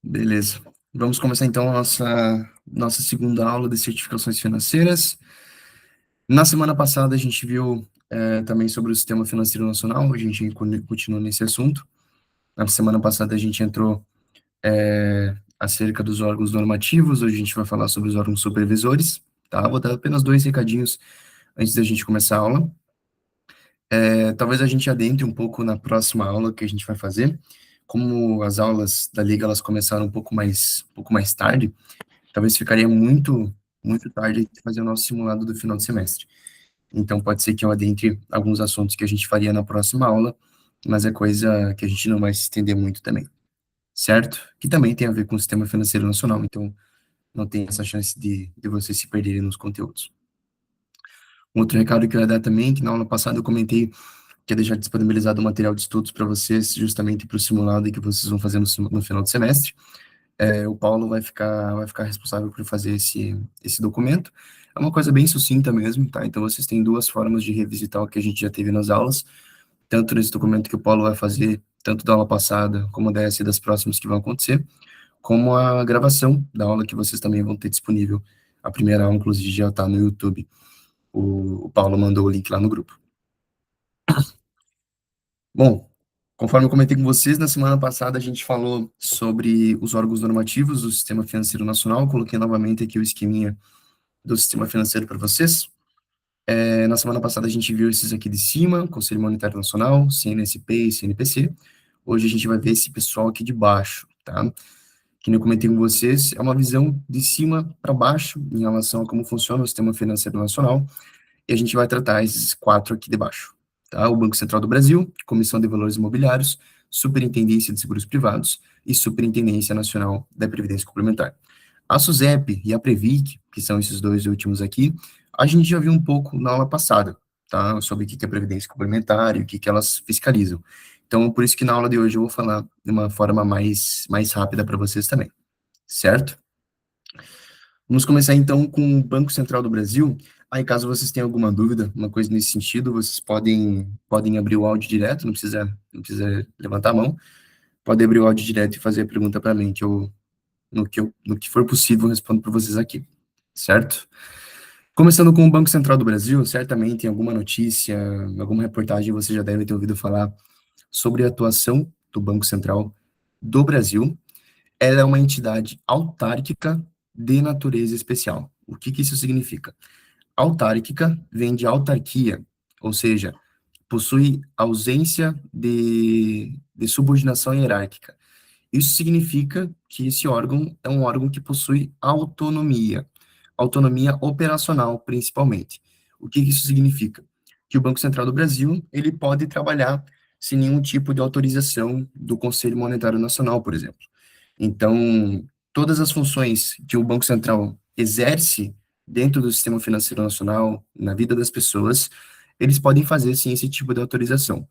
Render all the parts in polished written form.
Beleza. Vamos começar então a nossa segunda aula de certificações financeiras. Na semana passada a gente viu também sobre o sistema financeiro nacional, a gente continua nesse assunto. Na semana passada a gente entrou acerca dos órgãos normativos, hoje a gente vai falar sobre os órgãos supervisores, tá? Vou dar apenas dois recadinhos antes da gente começar a aula. Talvez a gente adentre um pouco na próxima aula que a gente vai fazer. Como as aulas da Liga elas começaram um pouco mais tarde, talvez ficaria muito tarde fazer o nosso simulado do final de semestre. Então, pode ser que eu adentre alguns assuntos que a gente faria na próxima aula, mas é coisa que a gente não vai se estender muito também, certo? Que também tem a ver com o sistema financeiro nacional, então não tem essa chance de vocês se perderem nos conteúdos. Um outro recado que eu ia dar também, que na aula passada eu comentei que ia deixar disponibilizado o material de estudos para vocês, justamente para o simulado que vocês vão fazer no final do semestre. O Paulo vai ficar responsável por fazer esse documento. É uma coisa bem sucinta mesmo, tá? Então, vocês têm duas formas de revisitar o que a gente já teve nas aulas, tanto nesse documento que o Paulo vai fazer, tanto da aula passada, como dessa e das próximas que vão acontecer, como a gravação da aula que vocês também vão ter disponível. A primeira aula, inclusive, já está no YouTube. O Paulo mandou o link lá no grupo. Bom, conforme eu comentei com vocês, na semana passada a gente falou sobre os órgãos normativos do Sistema Financeiro Nacional. Coloquei novamente aqui o esqueminha do sistema financeiro para vocês. Na semana passada a gente viu esses aqui de cima, Conselho Monetário Nacional, CNSP e CNPC. Hoje a gente vai ver esse pessoal aqui de baixo, tá? Que nem eu comentei com vocês, é uma visão de cima para baixo em relação a como funciona o sistema financeiro nacional, e a gente vai tratar esses quatro aqui de baixo, tá? O Banco Central do Brasil, Comissão de Valores Imobiliários, Superintendência de Seguros Privados e Superintendência Nacional da Previdência Complementar. A SUSEP e a Previc, que são esses dois últimos aqui, a gente já viu um pouco na aula passada, tá? Sobre o que é Previdência Complementar e o que elas fiscalizam. Então, por isso que na aula de hoje eu vou falar de uma forma mais rápida para vocês também, certo? Vamos começar então com o Banco Central do Brasil. Aí, caso vocês tenham alguma dúvida, uma coisa nesse sentido, vocês podem abrir o áudio direto, não precisa levantar a mão. Pode abrir o áudio direto e fazer a pergunta para mim, no que for possível, eu respondo para vocês aqui, certo? Começando com o Banco Central do Brasil, certamente em alguma notícia, alguma reportagem você já deve ter ouvido falar sobre a atuação do Banco Central do Brasil. Ela é uma entidade autárquica de natureza especial. O que isso significa? Autárquica vem de autarquia, ou seja, possui ausência de subordinação hierárquica. Isso significa que esse órgão é um órgão que possui autonomia operacional, principalmente. O que isso significa? Que o Banco Central do Brasil, ele pode trabalhar sem nenhum tipo de autorização do Conselho Monetário Nacional, por exemplo. Então, todas as funções que o Banco Central exerce dentro do sistema financeiro nacional, na vida das pessoas, eles podem fazer, sim, esse tipo de autorização.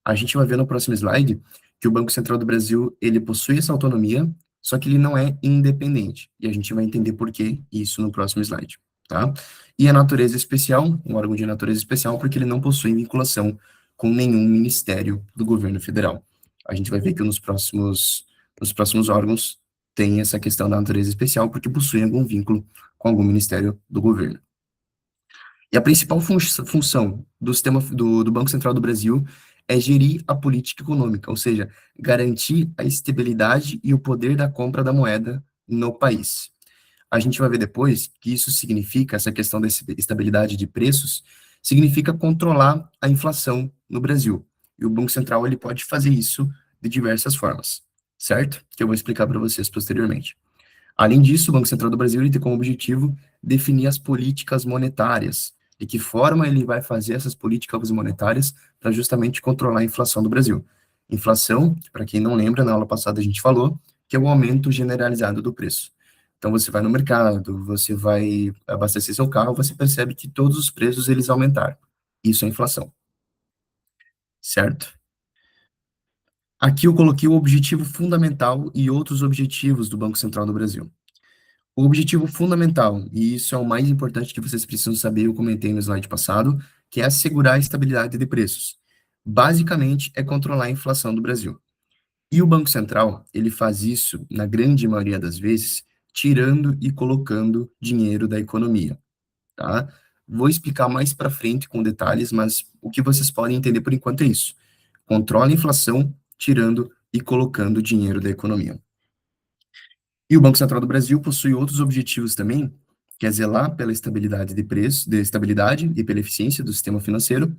A gente vai ver no próximo slide que o Banco Central do Brasil, ele possui essa autonomia, só que ele não é independente. E a gente vai entender por que isso no próximo slide, tá? E a natureza especial, um órgão de natureza especial, porque ele não possui vinculação com nenhum ministério do governo federal. A gente vai ver que nos próximos órgãos tem essa questão da natureza especial, porque possuem algum vínculo com algum ministério do governo. E a principal função do sistema do Banco Central do Brasil é gerir a política econômica, ou seja, garantir a estabilidade e o poder da compra da moeda no país. A gente vai ver depois que isso significa, essa questão da estabilidade de preços, significa controlar a inflação no Brasil. E o Banco Central ele pode fazer isso de diversas formas, certo? Que eu vou explicar para vocês posteriormente. Além disso, o Banco Central do Brasil ele tem como objetivo definir as políticas monetárias, de que forma ele vai fazer essas políticas monetárias para justamente controlar a inflação do Brasil. Inflação, para quem não lembra, na aula passada a gente falou, que é o aumento generalizado do preço. Então, você vai no mercado, você vai abastecer seu carro, você percebe que todos os preços eles aumentaram. Isso é inflação, certo? Aqui eu coloquei o objetivo fundamental e outros objetivos do Banco Central do Brasil. O objetivo fundamental, e isso é o mais importante que vocês precisam saber, eu comentei no slide passado, que é assegurar a estabilidade de preços. Basicamente, é controlar a inflação do Brasil. E o Banco Central, ele faz isso, na grande maioria das vezes, tirando e colocando dinheiro da economia, tá? Vou explicar mais para frente com detalhes, mas o que vocês podem entender por enquanto é isso. Controla a inflação, tirando e colocando dinheiro da economia. E o Banco Central do Brasil possui outros objetivos também, que é zelar pela estabilidade de preço, de estabilidade e pela eficiência do sistema financeiro,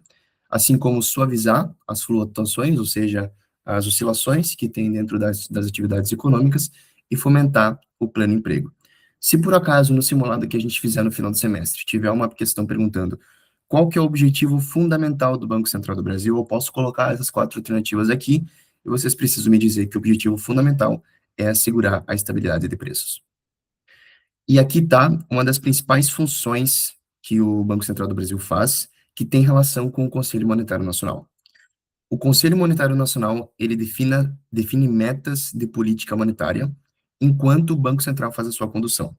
assim como suavizar as flutuações, ou seja, as oscilações que tem dentro das atividades econômicas, e fomentar o plano emprego. Se por acaso no simulado que a gente fizer no final do semestre tiver uma questão perguntando qual que é o objetivo fundamental do Banco Central do Brasil, eu posso colocar essas quatro alternativas aqui e vocês precisam me dizer que o objetivo fundamental é assegurar a estabilidade de preços. E aqui está uma das principais funções que o Banco Central do Brasil faz, que tem relação com o Conselho Monetário Nacional. O Conselho Monetário Nacional, ele define metas de política monetária, enquanto o Banco Central faz a sua condução.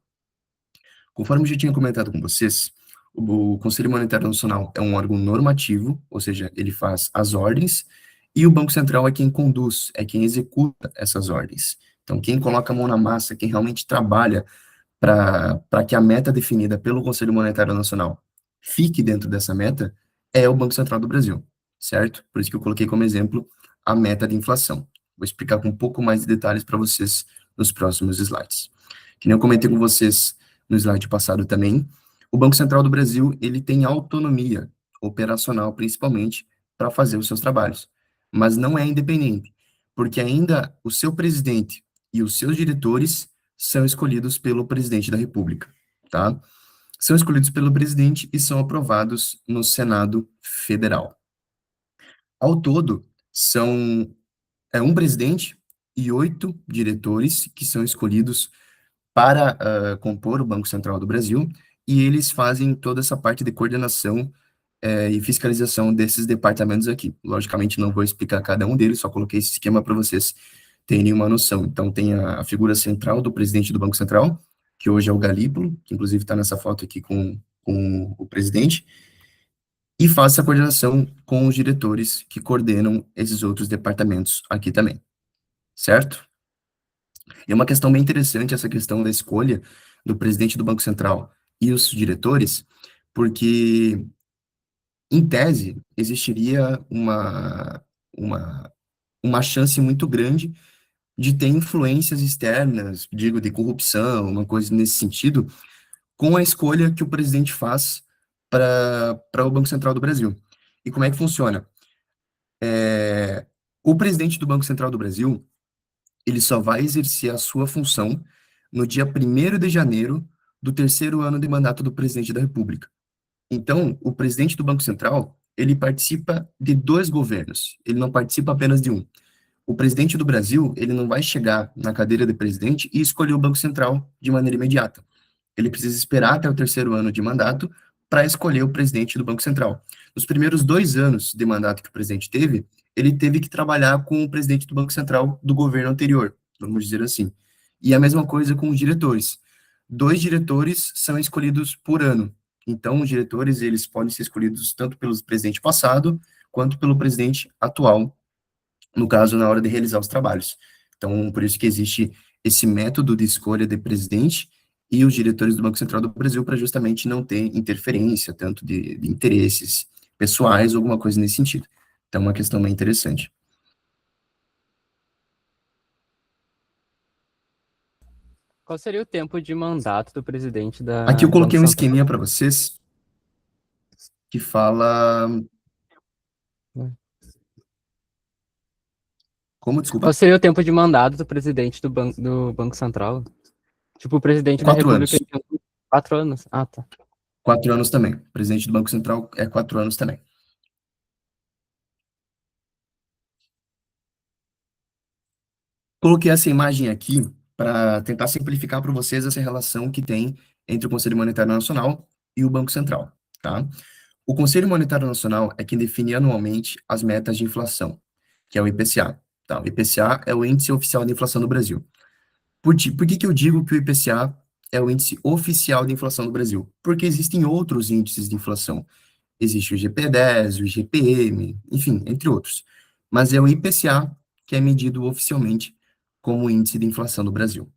Conforme eu já tinha comentado com vocês, o Conselho Monetário Nacional é um órgão normativo, ou seja, ele faz as ordens, e o Banco Central é quem conduz, é quem executa essas ordens. Então, quem coloca a mão na massa, quem realmente trabalha para que a meta definida pelo Conselho Monetário Nacional fique dentro dessa meta, é o Banco Central do Brasil, certo? Por isso que eu coloquei como exemplo a meta de inflação. Vou explicar com um pouco mais de detalhes para vocês nos próximos slides. Que nem eu comentei com vocês no slide passado também, o Banco Central do Brasil, ele tem autonomia operacional, principalmente, para fazer os seus trabalhos, mas não é independente, porque ainda o seu presidente e os seus diretores são escolhidos pelo presidente da República, tá? São escolhidos pelo presidente e são aprovados no Senado Federal. Ao todo, são um presidente e 8 diretores que são escolhidos para compor o Banco Central do Brasil, e eles fazem toda essa parte de coordenação e fiscalização desses departamentos aqui. Logicamente, não vou explicar cada um deles, só coloquei esse esquema para vocês terem uma noção. Então, tem a figura central do presidente do Banco Central, que hoje é o Galípolo, que inclusive está nessa foto aqui com o presidente, e faz essa coordenação com os diretores que coordenam esses outros departamentos aqui também, certo? E é uma questão bem interessante essa questão da escolha do presidente do Banco Central e os diretores, porque, em tese, existiria uma chance muito grande de ter influências externas, digo, de corrupção, uma coisa nesse sentido, com a escolha que o presidente faz para o Banco Central do Brasil. E como é que funciona? O presidente do Banco Central do Brasil, ele só vai exercer a sua função no dia 1º de janeiro do terceiro ano de mandato do presidente da República. Então, o presidente do Banco Central, ele participa de dois governos, ele não participa apenas de um. O presidente do Brasil, ele não vai chegar na cadeira de presidente e escolher o Banco Central de maneira imediata. Ele precisa esperar até o terceiro ano de mandato para escolher o presidente do Banco Central. Nos primeiros 2 anos de mandato que o presidente teve, ele teve que trabalhar com o presidente do Banco Central do governo anterior, vamos dizer assim. E a mesma coisa com os diretores. 2 diretores são escolhidos por ano. Então, os diretores, eles podem ser escolhidos tanto pelo presidente passado, quanto pelo presidente atual, no caso, na hora de realizar os trabalhos. Então, por isso que existe esse método de escolha de presidente e os diretores do Banco Central do Brasil para justamente não ter interferência, tanto de interesses pessoais ou alguma coisa nesse sentido. Então, é uma questão bem interessante. Qual seria o tempo de mandato do presidente Aqui eu do Banco coloquei um Central? esqueminha para vocês que fala... Como, Qual desculpa? seria o tempo de mandato do presidente do Banco Central? Tipo, o presidente da 4 anos. República ele tem 4 anos? Ah, tá. 4 anos também. O presidente do Banco Central é 4 anos também. Coloquei essa imagem aqui para tentar simplificar para vocês essa relação que tem entre o Conselho Monetário Nacional e o Banco Central, tá? O Conselho Monetário Nacional é quem define anualmente as metas de inflação, que é o IPCA, tá? O IPCA é o Índice Oficial de Inflação do Brasil. Por que que eu digo que o IPCA é o índice oficial de inflação do Brasil? Porque existem outros índices de inflação. Existe o IGP-10, o IGPM, enfim, entre outros. Mas é o IPCA que é medido oficialmente como o índice de inflação do Brasil.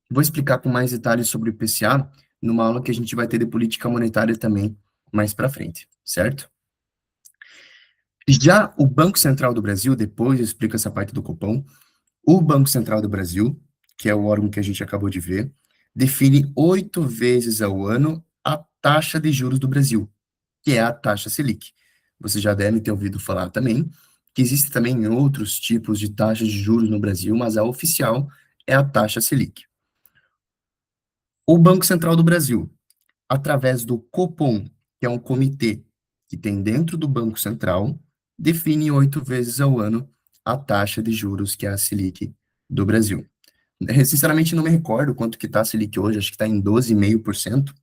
Vou explicar com mais detalhes sobre o IPCA numa aula que a gente vai ter de política monetária também mais para frente, certo? Já o Banco Central do Brasil, depois eu explico essa parte do Copom, o Banco Central do Brasil, que é o órgão que a gente acabou de ver, define 8 vezes ao ano a taxa de juros do Brasil, que é a taxa Selic. Você já deve ter ouvido falar também que existem também outros tipos de taxas de juros no Brasil, mas a oficial é a taxa Selic. O Banco Central do Brasil, através do Copom, que é um comitê que tem dentro do Banco Central, define 8 vezes ao ano a taxa de juros, que é a Selic do Brasil. Sinceramente, não me recordo quanto que está a Selic hoje, acho que está em 12,5%,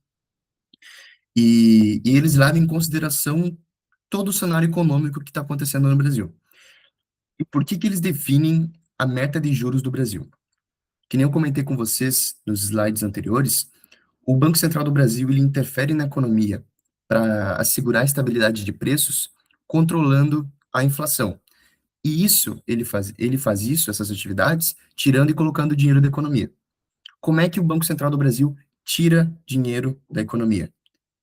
e eles levam em consideração todo o cenário econômico que está acontecendo no Brasil. E por que que eles definem a meta de juros do Brasil? Que nem eu comentei com vocês nos slides anteriores, o Banco Central do Brasil ele interfere na economia para assegurar a estabilidade de preços, controlando a inflação. E isso, ele faz isso, essas atividades, tirando e colocando dinheiro da economia. Como é que o Banco Central do Brasil tira dinheiro da economia?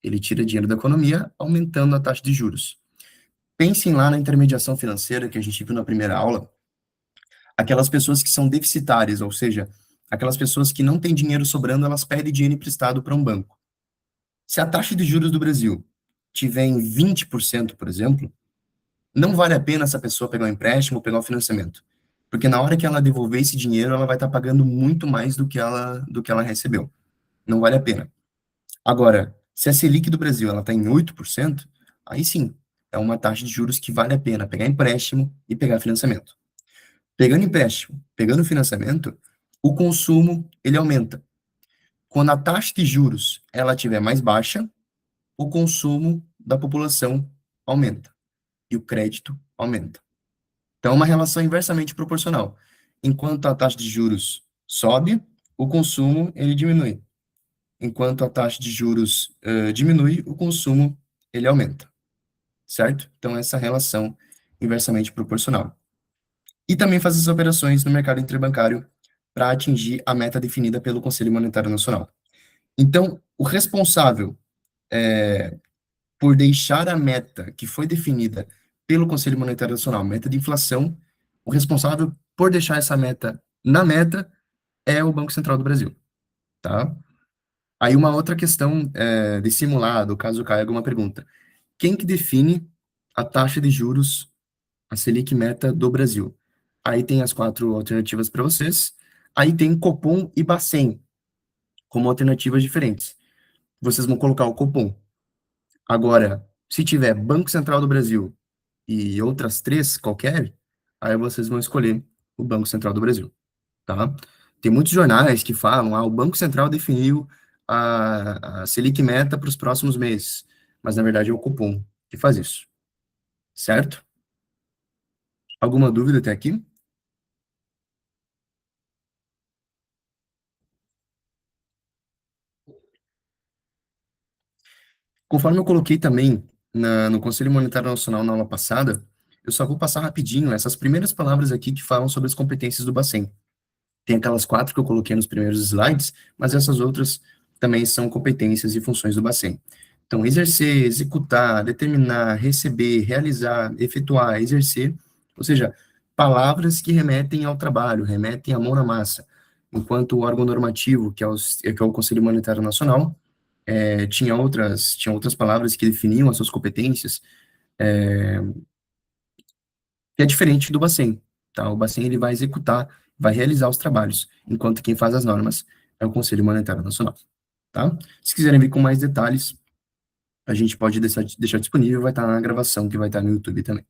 Ele tira dinheiro da economia aumentando a taxa de juros. Pensem lá na intermediação financeira que a gente viu na primeira aula, aquelas pessoas que são deficitárias, ou seja, aquelas pessoas que não têm dinheiro sobrando, elas pedem dinheiro emprestado para um banco. Se a taxa de juros do Brasil tiver em 20%, por exemplo, não vale a pena essa pessoa pegar um empréstimo ou pegar um financiamento. Porque na hora que ela devolver esse dinheiro, ela vai estar pagando muito mais do que ela recebeu. Não vale a pena. Agora, se a Selic do Brasil ela está em 8%, aí sim, é uma taxa de juros que vale a pena pegar empréstimo e pegar financiamento. Pegando empréstimo, pegando financiamento, o consumo ele aumenta. Quando a taxa de juros ela estiver mais baixa, o consumo da população aumenta e o crédito aumenta. Então, é uma relação inversamente proporcional. Enquanto a taxa de juros sobe, o consumo ele diminui. Enquanto a taxa de juros diminui, o consumo ele aumenta, certo? Então, essa relação inversamente proporcional. E também faz as operações no mercado interbancário para atingir a meta definida pelo Conselho Monetário Nacional. Então, o responsável por deixar a meta que foi definida pelo Conselho Monetário Nacional, meta de inflação, o responsável por deixar essa meta na meta é o Banco Central do Brasil, tá? Aí uma outra questão de simulado, caso caia alguma pergunta. Quem que define a taxa de juros, a Selic meta do Brasil? Aí tem as 4 alternativas para vocês. Aí tem Copom e Bacen como alternativas diferentes. Vocês vão colocar o Copom. Agora, se tiver Banco Central do Brasil e outras 3 qualquer, aí vocês vão escolher o Banco Central do Brasil, tá? Tem muitos jornais que falam, o Banco Central definiu a Selic meta para os próximos meses, mas na verdade é o Copom que faz isso, certo? Alguma dúvida até aqui? Conforme eu coloquei também no Conselho Monetário Nacional na aula passada, eu só vou passar rapidinho essas primeiras palavras aqui que falam sobre as competências do Bacen. Tem aquelas 4 que eu coloquei nos primeiros slides, mas essas outras também são competências e funções do Bacen. Então, exercer, executar, determinar, receber, realizar, efetuar, exercer, ou seja, palavras que remetem ao trabalho, remetem à mão na massa. Enquanto o órgão normativo, que é o Conselho Monetário Nacional, tinha outras palavras que definiam as suas competências, que é diferente do Bacen, tá? O Bacen, ele vai executar, vai realizar os trabalhos, enquanto quem faz as normas é o Conselho Monetário Nacional, tá? Se quiserem ver com mais detalhes, a gente pode deixar disponível, vai estar na gravação que vai estar no YouTube também.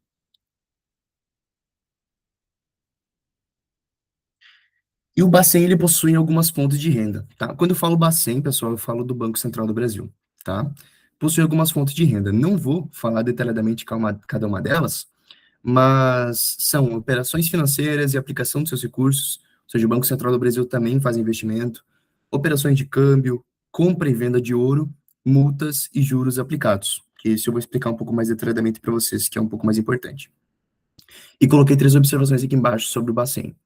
E o Bacen, ele possui algumas fontes de renda, tá? Quando eu falo Bacen, pessoal, eu falo do Banco Central do Brasil, tá? Possui algumas fontes de renda. Não vou falar detalhadamente cada uma delas, mas são operações financeiras e aplicação de seus recursos, ou seja, o Banco Central do Brasil também faz investimento, operações de câmbio, compra e venda de ouro, multas e juros aplicados, que isso eu vou explicar um pouco mais detalhadamente para vocês, que é um pouco mais importante. E coloquei três observações aqui embaixo sobre o Bacen.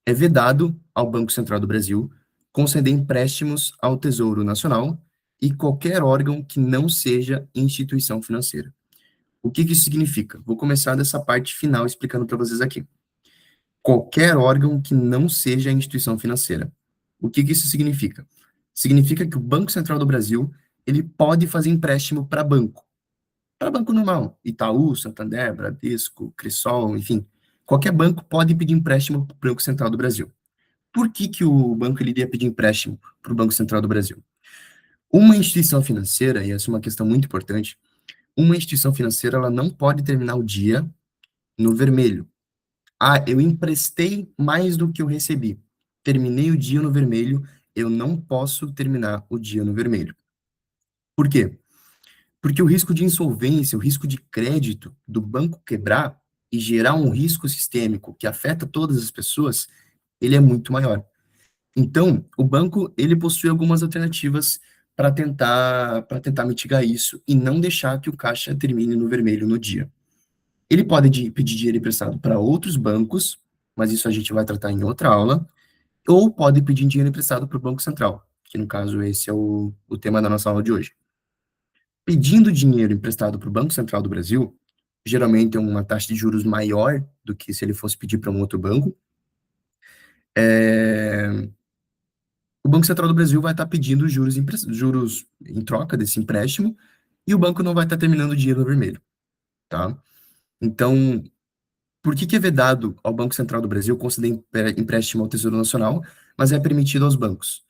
É vedado ao Banco Central do Brasil conceder empréstimos ao Tesouro Nacional e qualquer órgão que não seja instituição financeira. O que que isso significa? Vou começar dessa parte final explicando para vocês aqui. Qualquer órgão que não seja instituição financeira. O que que isso significa? Significa que o Banco Central do Brasil, ele pode fazer empréstimo para banco normal, Itaú, Santander, Bradesco, Cressol, enfim, qualquer banco pode pedir empréstimo para o Banco Central do Brasil. Por que que o banco ele iria pedir empréstimo para o Banco Central do Brasil? Uma instituição financeira, e essa é uma questão muito importante, uma instituição financeira ela não pode terminar o dia no vermelho. Ah, eu emprestei mais do que eu recebi. Terminei o dia no vermelho, eu não posso terminar o dia no vermelho. Por quê? Porque o risco de insolvência, o risco de crédito do banco quebrar e gerar um risco sistêmico que afeta todas as pessoas, ele é muito maior. Então, o banco, ele possui algumas alternativas para tentar mitigar isso e não deixar que o caixa termine no vermelho no dia. Ele pode pedir dinheiro emprestado para outros bancos, mas isso a gente vai tratar em outra aula, ou pode pedir dinheiro emprestado para o Banco Central, que no caso esse é o tema da nossa aula de hoje. Pedindo dinheiro emprestado para o Banco Central do Brasil, geralmente é uma taxa de juros maior do que se ele fosse pedir para um outro banco. O Banco Central do Brasil vai estar pedindo juros em troca desse empréstimo e o banco não vai estar terminando o dinheiro no vermelho, tá? Então, por que que é vedado ao Banco Central do Brasil conceder empréstimo ao Tesouro Nacional, mas é permitido aos bancos?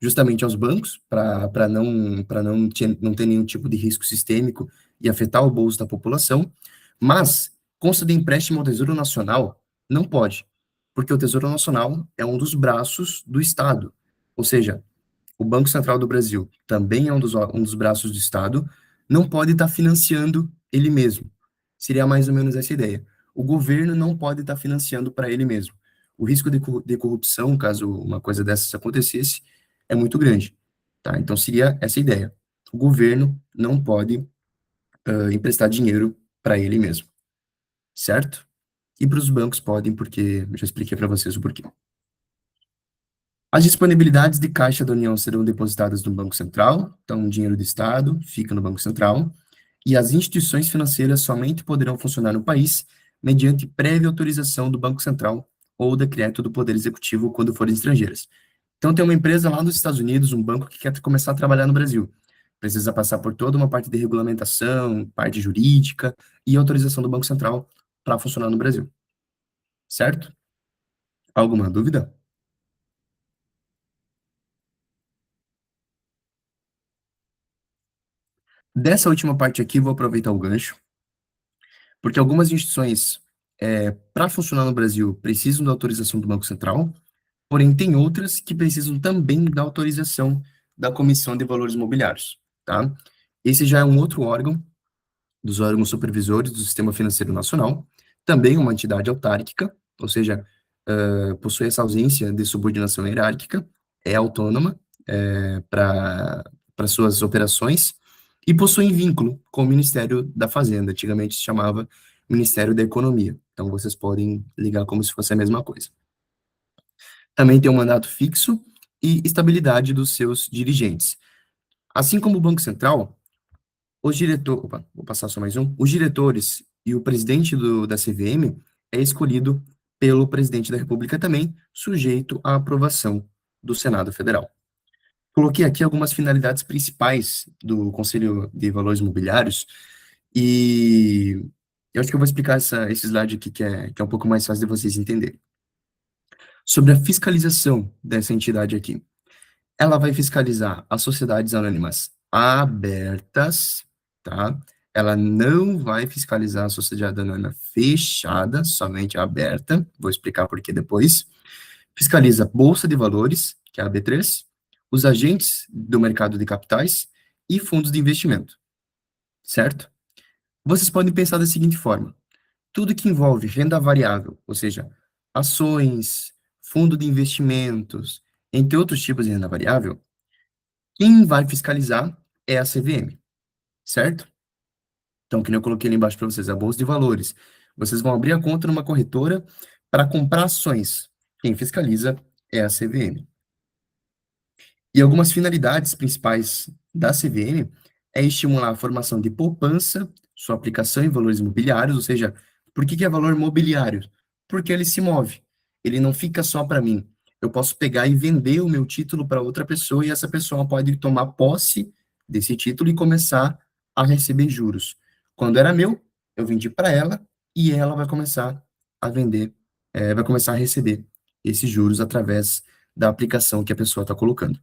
Justamente aos bancos, para não ter nenhum tipo de risco sistêmico e afetar o bolso da população, mas conceder empréstimo ao Tesouro Nacional não pode, porque o Tesouro Nacional é um dos braços do Estado. Ou seja, o Banco Central do Brasil também é um dos braços do Estado, não pode estar financiando ele mesmo. Seria mais ou menos essa ideia. O governo não pode estar financiando para ele mesmo. O risco de corrupção, caso uma coisa dessas acontecesse, é muito grande. Tá? Então, seria essa ideia. O governo não pode emprestar dinheiro para ele mesmo. Certo? E para os bancos podem, porque eu já expliquei para vocês o porquê. As disponibilidades de caixa da União serão depositadas no Banco Central, então o dinheiro do Estado fica no Banco Central, e as instituições financeiras somente poderão funcionar no país mediante prévia autorização do Banco Central ou decreto do Poder Executivo quando forem estrangeiras. Então, tem uma empresa lá nos Estados Unidos, um banco que quer começar a trabalhar no Brasil. Precisa passar por toda uma parte de regulamentação, parte jurídica e autorização do Banco Central para funcionar no Brasil. Certo? Alguma dúvida? Dessa última parte aqui, vou aproveitar o gancho, porque algumas instituições, para funcionar no Brasil, precisam da autorização do Banco Central, porém tem outras que precisam também da autorização da Comissão de Valores Mobiliários, tá? Esse já é um outro órgão, dos órgãos supervisores do Sistema Financeiro Nacional, também uma entidade autárquica, ou seja, possui essa ausência de subordinação hierárquica, é autônoma para suas operações e possui vínculo com o Ministério da Fazenda, antigamente se chamava Ministério da Economia. Então, vocês podem ligar como se fosse a mesma coisa. Também tem um mandato fixo e estabilidade dos seus dirigentes. Assim como o Banco Central, vou passar só mais um. Os diretores e o presidente da CVM é escolhido pelo presidente da República também, sujeito à aprovação do Senado Federal. Coloquei aqui algumas finalidades principais do Conselho de Valores Mobiliários e eu acho que eu vou explicar esse slide aqui que é um pouco mais fácil de vocês entenderem. Sobre a fiscalização dessa entidade aqui. Ela vai fiscalizar as sociedades anônimas abertas, tá? Ela não vai fiscalizar a sociedade anônima fechada, somente aberta. Vou explicar por que depois. Fiscaliza a Bolsa de Valores, que é a B3, os agentes do mercado de capitais e fundos de investimento, certo? Vocês podem pensar da seguinte forma: tudo que envolve renda variável, ou seja, ações, fundo de investimentos, entre outros tipos de renda variável, quem vai fiscalizar é a CVM, certo? Então, que nem eu coloquei ali embaixo para vocês, a Bolsa de Valores. Vocês vão abrir a conta numa corretora para comprar ações. Quem fiscaliza é a CVM. E algumas finalidades principais da CVM é estimular a formação de poupança, sua aplicação em valores imobiliários, ou seja, por que que é valor mobiliário? Porque ele se move, ele não fica só para mim. Eu posso pegar e vender o meu título para outra pessoa e essa pessoa pode tomar posse desse título e começar a receber juros. Quando era meu, eu vendi para ela e ela vai começar a vender, vai começar a receber esses juros através da aplicação que a pessoa está colocando,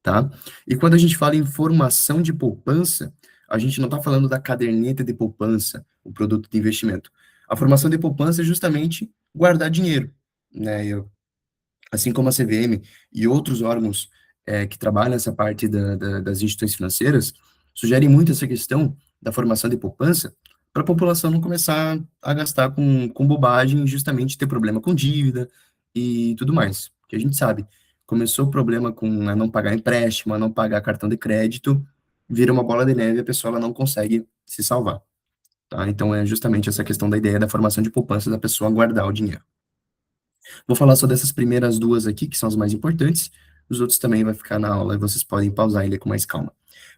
tá? E quando a gente fala em formação de poupança, a gente não está falando da caderneta de poupança, o produto de investimento. A formação de poupança é justamente guardar dinheiro, né? Assim como a CVM e outros órgãos que trabalham essa parte das instituições financeiras, sugerem muito essa questão da formação de poupança para a população não começar a gastar com bobagem, justamente ter problema com dívida e tudo mais. Porque a gente sabe, começou o problema com a não pagar empréstimo, a não pagar cartão de crédito, vira uma bola de neve e a pessoa ela não consegue se salvar. Tá? Então é justamente essa questão da ideia da formação de poupança da pessoa guardar o dinheiro. Vou falar só dessas primeiras duas aqui, que são as mais importantes. Os outros também vai ficar na aula e vocês podem pausar e ler com mais calma.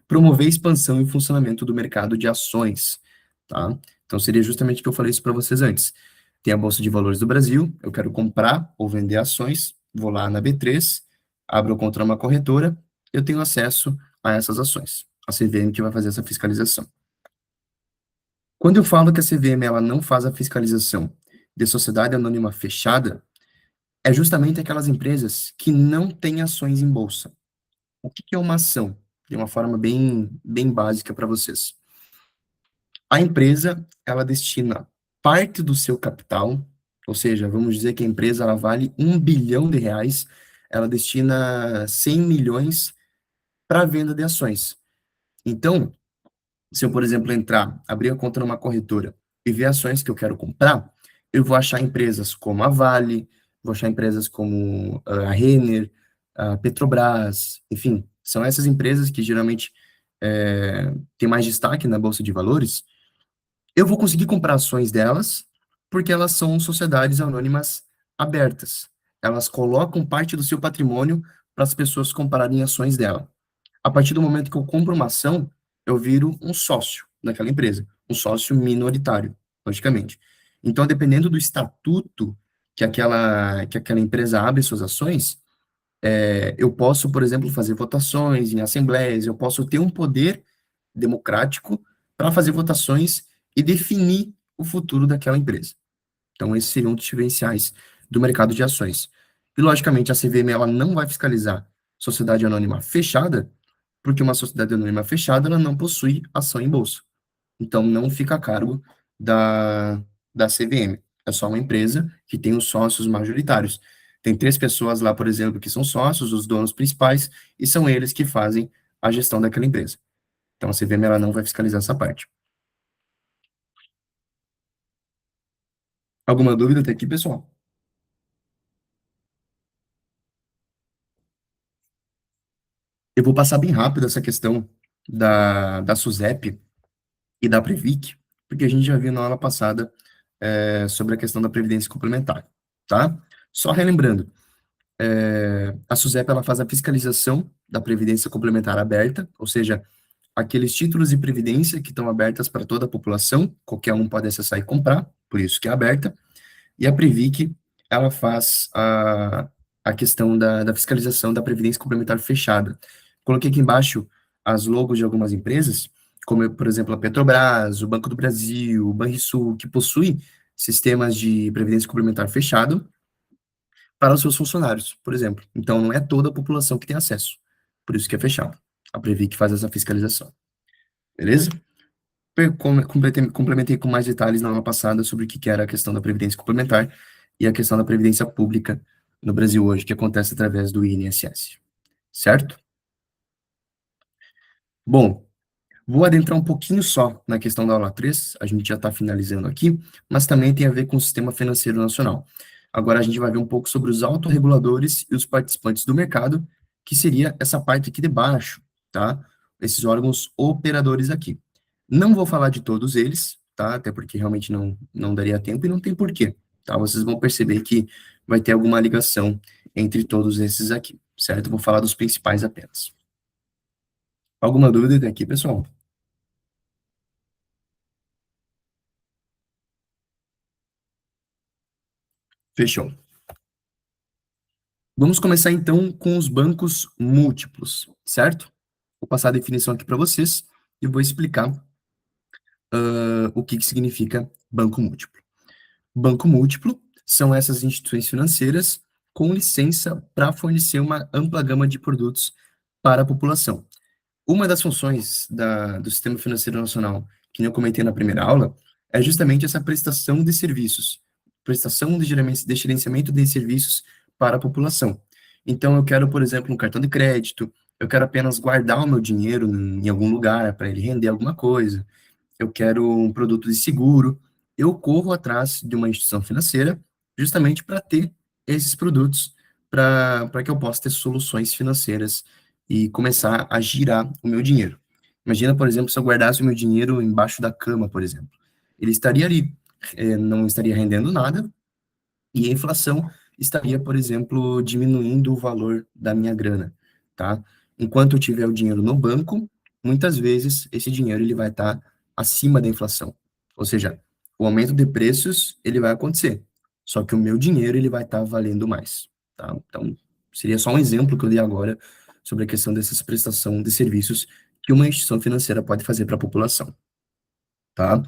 Promover expansão e funcionamento do mercado de ações, tá? Então seria justamente o que eu falei isso para vocês antes. Tem a Bolsa de Valores do Brasil, eu quero comprar ou vender ações, vou lá na B3, abro conta numa corretora, eu tenho acesso a essas ações. A CVM que vai fazer essa fiscalização. Quando eu falo que a CVM ela não faz a fiscalização de sociedade anônima fechada, é justamente aquelas empresas que não têm ações em bolsa. O que que é uma ação? De uma forma bem básica para vocês. A empresa, ela destina parte do seu capital, ou seja, vamos dizer que a empresa ela vale R$ 1 bilhão, ela destina 100 milhões para a venda de ações. Então, se eu, por exemplo, entrar, abrir a conta numa corretora e ver ações que eu quero comprar, eu vou achar empresas como a Vale, vou achar empresas como a Renner, a Petrobras, enfim, são essas empresas que geralmente têm mais destaque na Bolsa de Valores. Eu vou conseguir comprar ações delas porque elas são sociedades anônimas abertas. Elas colocam parte do seu patrimônio para as pessoas comprarem ações dela. A partir do momento que eu compro uma ação, eu viro um sócio daquela empresa, um sócio minoritário, logicamente. Então, dependendo do estatuto que aquela empresa abre suas ações, eu posso, por exemplo, fazer votações em assembleias, eu posso ter um poder democrático para fazer votações e definir o futuro daquela empresa. Então, esses seriam os diferenciais do mercado de ações. E, logicamente, a CVM ela não vai fiscalizar sociedade anônima fechada, porque uma sociedade anônima fechada ela não possui ação em bolsa. Então, não fica a cargo da CVM. É só uma empresa que tem os sócios majoritários. Tem 3 pessoas lá, por exemplo, que são sócios, os donos principais, e são eles que fazem a gestão daquela empresa. Então, a CVM ela não vai fiscalizar essa parte. Alguma dúvida até aqui, pessoal? Eu vou passar bem rápido essa questão da SUSEP e da Previc, porque a gente já viu na aula passada sobre a questão da Previdência Complementar, tá? Só relembrando, a SUSEP ela faz a fiscalização da Previdência Complementar aberta, ou seja, aqueles títulos de previdência que estão abertas para toda a população, qualquer um pode acessar e comprar, por isso que é aberta, e a Previc, ela faz a questão da fiscalização da Previdência Complementar fechada. Coloquei aqui embaixo as logos de algumas empresas, como, por exemplo, a Petrobras, o Banco do Brasil, o Banrisul, que possuem sistemas de Previdência Complementar fechado para os seus funcionários, por exemplo. Então, não é toda a população que tem acesso, por isso que é fechado. A Previc faz essa fiscalização. Beleza? Complementei com mais detalhes na aula passada sobre o que era a questão da Previdência Complementar e a questão da Previdência Pública no Brasil hoje, que acontece através do INSS. Certo? Bom, vou adentrar um pouquinho só na questão da aula 3, a gente já está finalizando aqui, mas também tem a ver com o Sistema Financeiro Nacional. Agora a gente vai ver um pouco sobre os autorreguladores e os participantes do mercado, que seria essa parte aqui de baixo, tá? Esses órgãos operadores aqui. Não vou falar de todos eles, tá? Até porque realmente não daria tempo e não tem porquê, tá? Vocês vão perceber que vai ter alguma ligação entre todos esses aqui, certo? Vou falar dos principais apenas. Alguma dúvida até aqui, pessoal? Fechou. Vamos começar então com os bancos múltiplos, certo? Vou passar a definição aqui para vocês e vou explicar o que que significa banco múltiplo. Banco múltiplo são essas instituições financeiras com licença para fornecer uma ampla gama de produtos para a população. Uma das funções do Sistema Financeiro Nacional, que eu comentei na primeira aula, é justamente essa prestação de serviços, prestação de gerenciamento de serviços para a população. Então, eu quero, por exemplo, um cartão de crédito, eu quero apenas guardar o meu dinheiro em algum lugar para ele render alguma coisa, eu quero um produto de seguro, eu corro atrás de uma instituição financeira justamente para ter esses produtos, para que eu possa ter soluções financeiras e começar a girar o meu dinheiro. Imagina, por exemplo, se eu guardasse o meu dinheiro embaixo da cama, por exemplo. Ele estaria ali, não estaria rendendo nada, e a inflação estaria, por exemplo, diminuindo o valor da minha grana, tá? Enquanto eu tiver o dinheiro no banco, muitas vezes esse dinheiro ele vai estar acima da inflação. Ou seja, o aumento de preços ele vai acontecer, só que o meu dinheiro ele vai estar valendo mais, tá? Então, seria só um exemplo que eu dei agora sobre a questão dessas prestação de serviços que uma instituição financeira pode fazer para a população, tá?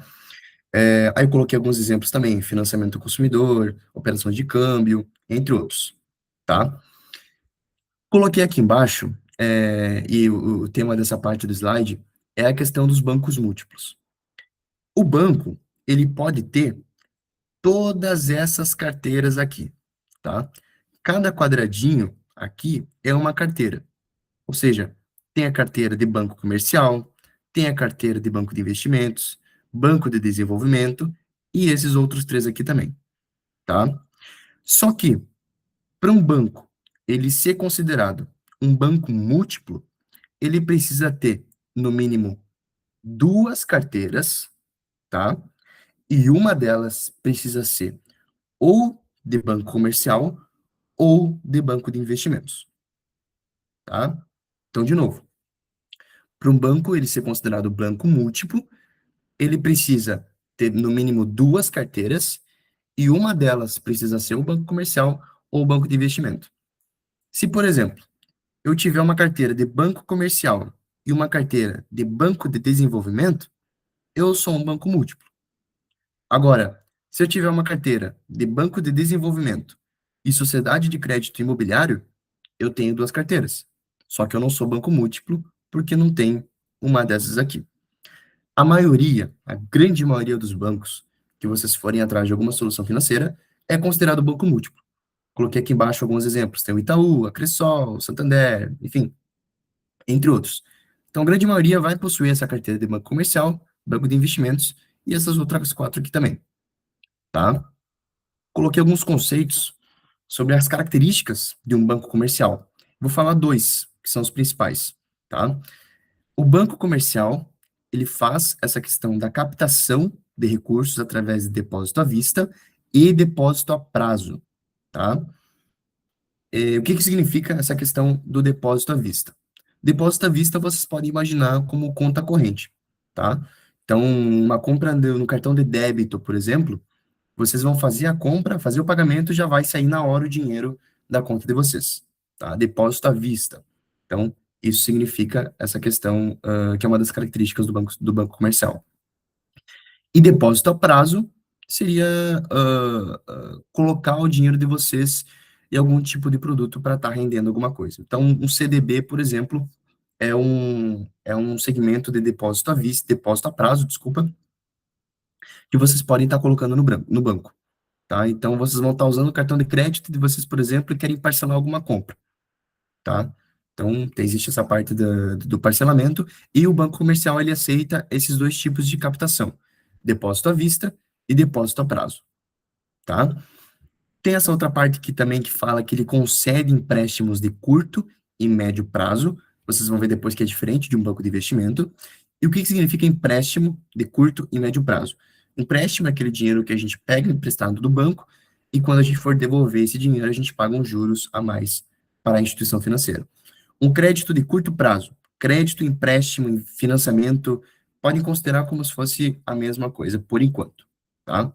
Aí eu coloquei alguns exemplos também, financiamento ao consumidor, operações de câmbio, entre outros, tá? Coloquei aqui embaixo, e o tema dessa parte do slide é a questão dos bancos múltiplos. O banco, ele pode ter todas essas carteiras aqui, tá? Cada quadradinho aqui é uma carteira, ou seja, tem a carteira de banco comercial, tem a carteira de banco de investimentos, banco de desenvolvimento e esses outros três aqui também, tá? Só que, para um banco ele ser considerado um banco múltiplo, ele precisa ter, no mínimo, duas carteiras, tá? E uma delas precisa ser ou de banco comercial ou de banco de investimentos, tá? Então, de novo, para um banco ele ser considerado banco múltiplo, ele precisa ter, no mínimo, duas carteiras e uma delas precisa ser o banco comercial ou o banco de investimento. Se, por exemplo, eu tiver uma carteira de banco comercial e uma carteira de banco de desenvolvimento, eu sou um banco múltiplo. Agora, se eu tiver uma carteira de banco de desenvolvimento e sociedade de crédito imobiliário, eu tenho duas carteiras. Só que eu não sou banco múltiplo porque não tem uma dessas aqui. A maioria, a grande maioria dos bancos que vocês forem atrás de alguma solução financeira é considerado banco múltiplo. Coloquei aqui embaixo alguns exemplos. Tem o Itaú, a Cressol, Santander, enfim, entre outros. Então, a grande maioria vai possuir essa carteira de banco comercial, banco de investimentos e essas outras quatro aqui também, tá? Coloquei alguns conceitos sobre as características de um banco comercial. Vou falar dois, que são os principais, tá? O banco comercial, ele faz essa questão da captação de recursos através de depósito à vista e depósito a prazo, tá? O que que significa essa questão do depósito à vista? Depósito à vista vocês podem imaginar como conta corrente, tá? Então, uma compra no cartão de débito, por exemplo, vocês vão fazer a compra, fazer o pagamento, já vai sair na hora o dinheiro da conta de vocês, tá? Depósito à vista. Então, isso significa essa questão, que é uma das características do banco comercial. E depósito a prazo seria colocar o dinheiro de vocês em algum tipo de produto para estar rendendo alguma coisa. Então, um CDB, por exemplo, é um segmento de depósito à vista, depósito a prazo, desculpa, que vocês podem estar colocando no banco, tá? Então, vocês vão estar usando o cartão de crédito de vocês, por exemplo, e querem parcelar alguma compra, tá? Então, existe essa parte do parcelamento e o banco comercial, ele aceita esses dois tipos de captação, depósito à vista e depósito a prazo, tá? Tem essa outra parte que também que fala que ele concede empréstimos de curto e médio prazo, vocês vão ver depois que é diferente de um banco de investimento. E o que que significa empréstimo de curto e médio prazo? Empréstimo é aquele dinheiro que a gente pega emprestado do banco e quando a gente for devolver esse dinheiro, a gente paga uns juros a mais para a instituição financeira. Um crédito de curto prazo, crédito, empréstimo e financiamento podem considerar como se fosse a mesma coisa, por enquanto, tá?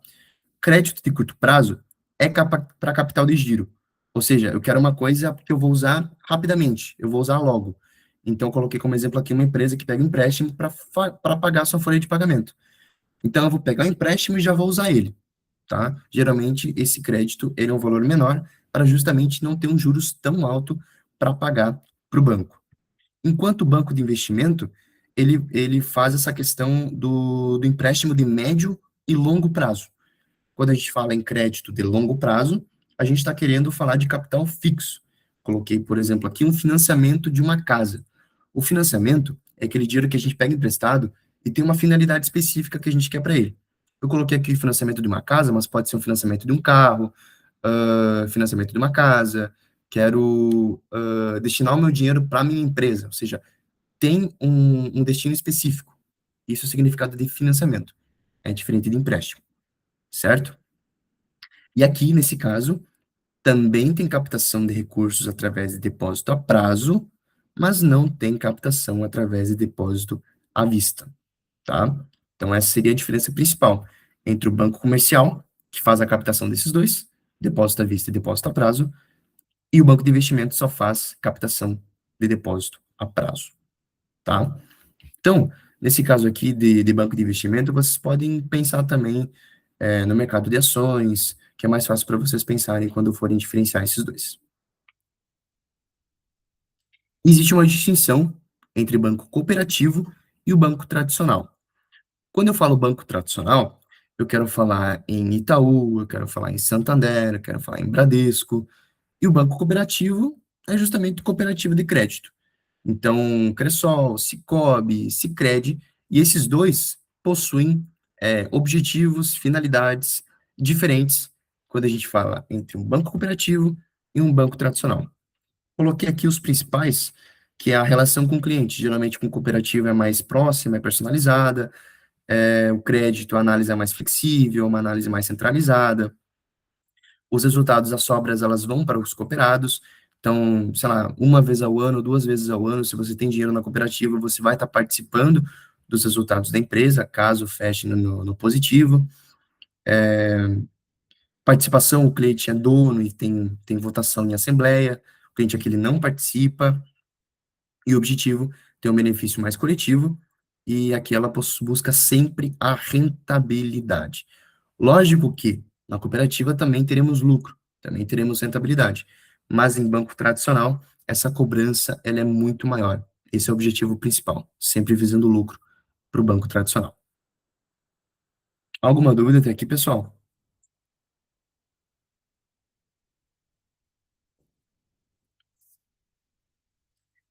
Crédito de curto prazo é para capital de giro, ou seja, eu quero uma coisa que eu vou usar rapidamente, eu vou usar logo. Então, eu coloquei como exemplo aqui uma empresa que pega empréstimo para pagar sua folha de pagamento. Então, eu vou pegar o empréstimo e já vou usar ele, tá? Geralmente, esse crédito, ele é um valor menor para justamente não ter um juros tão alto para pagar para o banco. Enquanto o banco de investimento, ele faz essa questão do empréstimo de médio e longo prazo. Quando a gente fala em crédito de longo prazo, a gente está querendo falar de capital fixo. Coloquei, por exemplo, aqui um financiamento de uma casa. O financiamento é aquele dinheiro que a gente pega emprestado e tem uma finalidade específica que a gente quer para ele. Eu coloquei aqui financiamento de uma casa, mas pode ser um financiamento de um carro, financiamento de uma casa, quero destinar o meu dinheiro para a minha empresa, ou seja, tem um destino específico. Isso é o significado de financiamento. É diferente de empréstimo, certo? E aqui, nesse caso, também tem captação de recursos através de depósito a prazo, mas não tem captação através de depósito à vista, tá? Então, essa seria a diferença principal entre o banco comercial, que faz a captação desses dois, depósito à vista e depósito a prazo, e o banco de investimento só faz captação de depósito a prazo, tá? Então, nesse caso aqui de banco de investimento, vocês podem pensar também no mercado de ações, que é mais fácil para vocês pensarem quando forem diferenciar esses dois. Existe uma distinção entre banco cooperativo e o banco tradicional. Quando eu falo banco tradicional, eu quero falar em Itaú, eu quero falar em Santander, eu quero falar em Bradesco, e o banco cooperativo é justamente o cooperativo de crédito. Então, Cressol, Cicobi, Sicredi, e esses dois possuem objetivos, finalidades diferentes quando a gente fala entre um banco cooperativo e um banco tradicional. Coloquei aqui os principais, que é a relação com o cliente. Geralmente, com o cooperativo é mais próxima, é personalizada, o crédito, a análise é mais flexível, uma análise mais centralizada. Os resultados das sobras, elas vão para os cooperados. Então, sei lá, uma vez ao ano, duas vezes ao ano, se você tem dinheiro na cooperativa, você vai estar participando dos resultados da empresa, caso feche no positivo. Participação, o cliente é dono e tem votação em assembleia, o cliente aqui ele não participa, e o objetivo tem um benefício mais coletivo, e aqui ela busca sempre a rentabilidade. Lógico que na cooperativa também teremos lucro, também teremos rentabilidade, mas em banco tradicional, essa cobrança ela é muito maior. Esse é o objetivo principal, sempre visando lucro para o banco tradicional. Alguma dúvida até aqui, pessoal?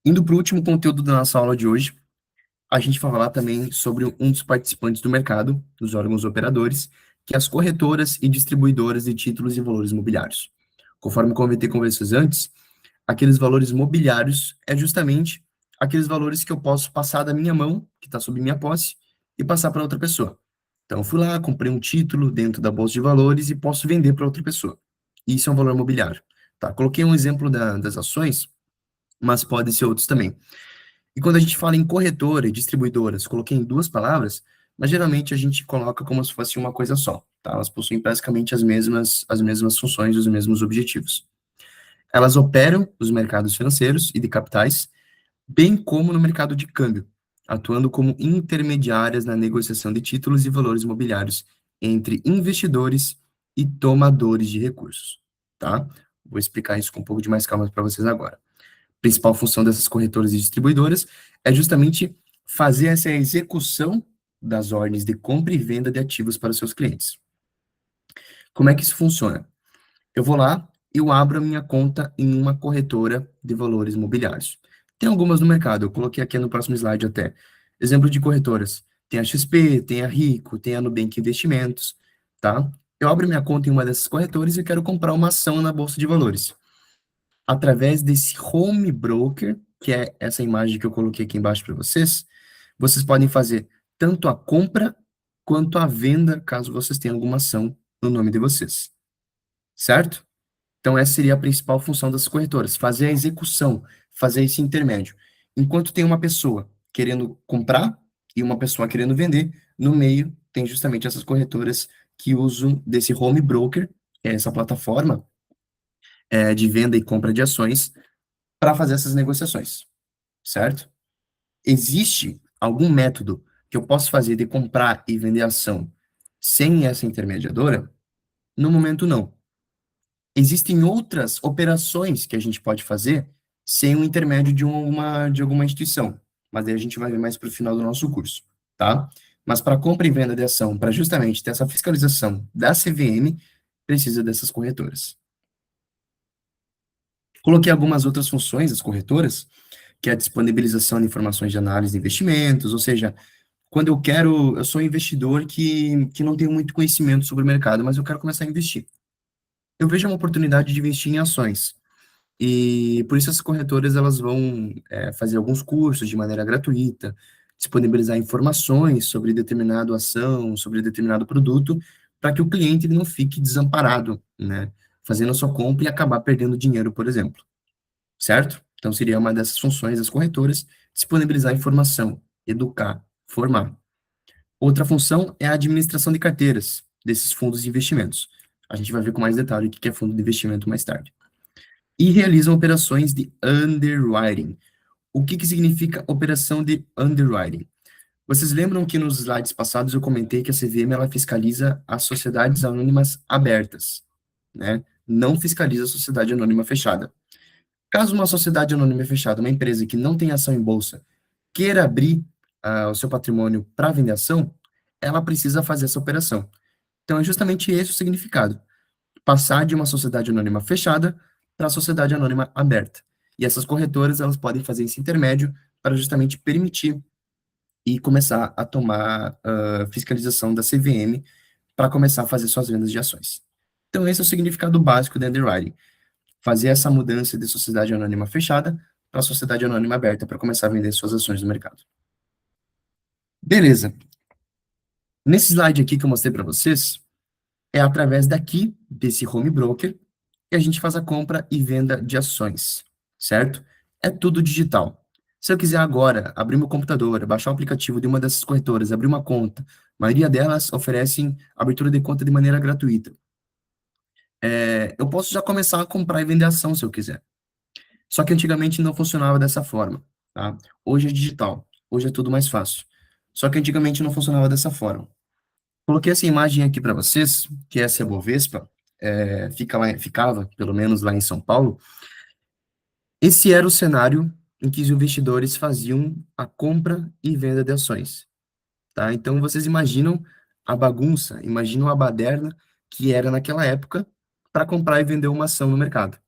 Indo para o último conteúdo da nossa aula de hoje, a gente vai falar também sobre um dos participantes do mercado, dos órgãos operadores, que é as corretoras e distribuidoras de títulos e valores imobiliários. Conforme comentei com vocês antes, aqueles valores mobiliários é justamente aqueles valores que eu posso passar da minha mão, que está sob minha posse, e passar para outra pessoa. Então, eu fui lá, comprei um título dentro da bolsa de valores e posso vender para outra pessoa. Isso é um valor mobiliário. Tá? Coloquei um exemplo das ações, mas pode ser outros também. E quando a gente fala em corretora e distribuidoras, coloquei em duas palavras, mas geralmente a gente coloca como se fosse uma coisa só, tá? Elas possuem basicamente as mesmas funções, os mesmos objetivos. Elas operam nos mercados financeiros e de capitais, bem como no mercado de câmbio, atuando como intermediárias na negociação de títulos e valores imobiliários entre investidores e tomadores de recursos, tá? Vou explicar isso com um pouco de mais calma para vocês agora. Principal função dessas corretoras e distribuidoras é justamente fazer essa execução das ordens de compra e venda de ativos para os seus clientes. Como é que isso funciona? Eu vou lá, eu abro a minha conta em uma corretora de valores imobiliários. Tem algumas no mercado, eu coloquei aqui no próximo slide até. Exemplo de corretoras. Tem a XP, tem a Rico, tem a Nubank Investimentos, tá? Eu abro minha conta em uma dessas corretoras e quero comprar uma ação na Bolsa de Valores. Através desse home broker, que é essa imagem que eu coloquei aqui embaixo para vocês, vocês podem fazer tanto a compra quanto à venda, caso vocês tenham alguma ação no nome de vocês, certo? Então, essa seria a principal função das corretoras, fazer a execução, fazer esse intermédio. Enquanto tem uma pessoa querendo comprar e uma pessoa querendo vender, no meio tem justamente essas corretoras que usam desse home broker, que é essa plataforma de venda e compra de ações, para fazer essas negociações, certo? Existe algum método que eu possa fazer de comprar e vender ação sem essa intermediadora? No momento, não. Existem outras operações que a gente pode fazer sem o intermédio de alguma instituição, mas aí a gente vai ver mais para o final do nosso curso, tá? Mas para compra e venda de ação, para justamente ter essa fiscalização da CVM, precisa dessas corretoras. Coloquei algumas outras funções das corretoras, que é a disponibilização de informações de análise de investimentos, ou seja, quando eu sou um investidor que não tenho muito conhecimento sobre o mercado, mas eu quero começar a investir. Eu vejo uma oportunidade de investir em ações. E por isso as corretoras elas vão fazer alguns cursos de maneira gratuita, disponibilizar informações sobre determinada ação, sobre determinado produto, para que o cliente ele não fique desamparado, né? Fazendo a sua compra e acabar perdendo dinheiro, por exemplo, certo? Então seria uma dessas funções das corretoras, disponibilizar informação, educar, formar. Outra função é a administração de carteiras desses fundos de investimentos. A gente vai ver com mais detalhe o que é fundo de investimento mais tarde. E realizam operações de underwriting. O que significa operação de underwriting? Vocês lembram que nos slides passados eu comentei que a CVM ela fiscaliza as sociedades anônimas abertas, né? Não fiscaliza a sociedade anônima fechada. Caso uma sociedade anônima fechada, uma empresa que não tem ação em bolsa, queira abrir o seu patrimônio para vender ação, ela precisa fazer essa operação. Então, é justamente esse o significado. Passar de uma sociedade anônima fechada para a sociedade anônima aberta. E essas corretoras, elas podem fazer esse intermédio para justamente permitir e começar a tomar fiscalização da CVM para começar a fazer suas vendas de ações. Então, esse é o significado básico do underwriting. Fazer essa mudança de sociedade anônima fechada para sociedade anônima aberta para começar a vender suas ações no mercado. Beleza. Nesse slide aqui que eu mostrei para vocês, é através daqui, desse home broker, que a gente faz a compra e venda de ações, certo? É tudo digital. Se eu quiser agora abrir meu computador, baixar o aplicativo de uma dessas corretoras, abrir uma conta, a maioria delas oferecem abertura de conta de maneira gratuita. Eu posso já começar a comprar e vender ação se eu quiser. Só que antigamente não funcionava dessa forma, tá? Hoje é digital, hoje é tudo mais fácil. Só que antigamente não funcionava dessa forma. Coloquei essa imagem aqui para vocês, que essa é a Bovespa, ficava, pelo menos lá em São Paulo. Esse era o cenário em que os investidores faziam a compra e venda de ações, tá? Então, vocês imaginam a bagunça, imaginam a baderna que era naquela época para comprar e vender uma ação no mercado.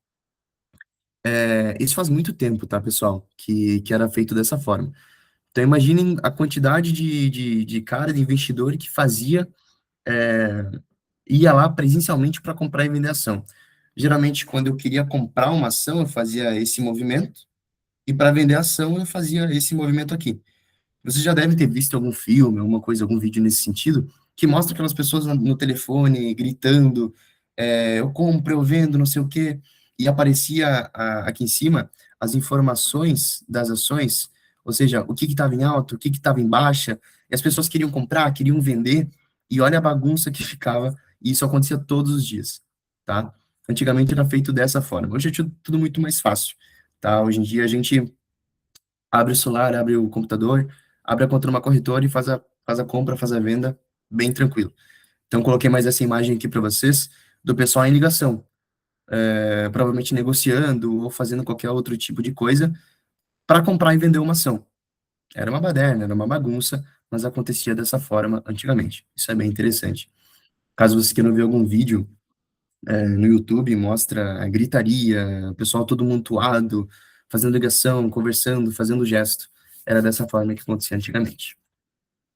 Isso faz muito tempo, tá, pessoal, que era feito dessa forma. Então, imaginem a quantidade de cara, de investidor que fazia ia lá presencialmente para comprar e vender ação. Geralmente, quando eu queria comprar uma ação, eu fazia esse movimento, e para vender ação, eu fazia esse movimento aqui. Você já deve ter visto algum filme, alguma coisa, algum vídeo nesse sentido, que mostra aquelas pessoas no telefone gritando, eu compro, eu vendo, não sei o quê, e aparecia aqui em cima as informações das ações, ou seja, o que estava em alta, o que estava em baixa, e as pessoas queriam comprar, queriam vender, e olha a bagunça que ficava, e isso acontecia todos os dias, tá? Antigamente era feito dessa forma, hoje é tudo muito mais fácil, tá? Hoje em dia a gente abre o celular, abre o computador, abre a conta numa corretora e faz a compra, faz a venda, bem tranquilo. Então, coloquei mais essa imagem aqui para vocês do pessoal em ligação, provavelmente negociando ou fazendo qualquer outro tipo de coisa para comprar e vender uma ação. Era uma baderna, era uma bagunça, mas acontecia dessa forma antigamente. Isso é bem interessante. Caso você queira ver algum vídeo no YouTube, mostra a gritaria, o pessoal todo montuado, fazendo ligação, conversando, fazendo gesto. Era dessa forma que acontecia antigamente.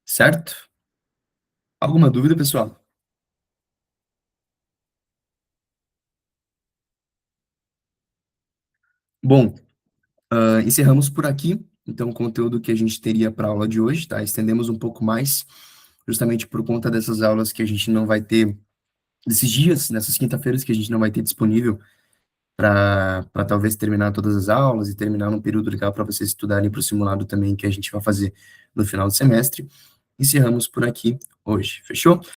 Certo? Alguma dúvida, pessoal? Bom, encerramos por aqui, então, o conteúdo que a gente teria para a aula de hoje, tá? Estendemos um pouco mais, justamente por conta dessas aulas que a gente não vai ter, desses dias, nessas quinta-feiras que a gente não vai ter disponível para talvez terminar todas as aulas e terminar num período legal para vocês estudarem para o simulado também que a gente vai fazer no final do semestre. Encerramos por aqui hoje, fechou?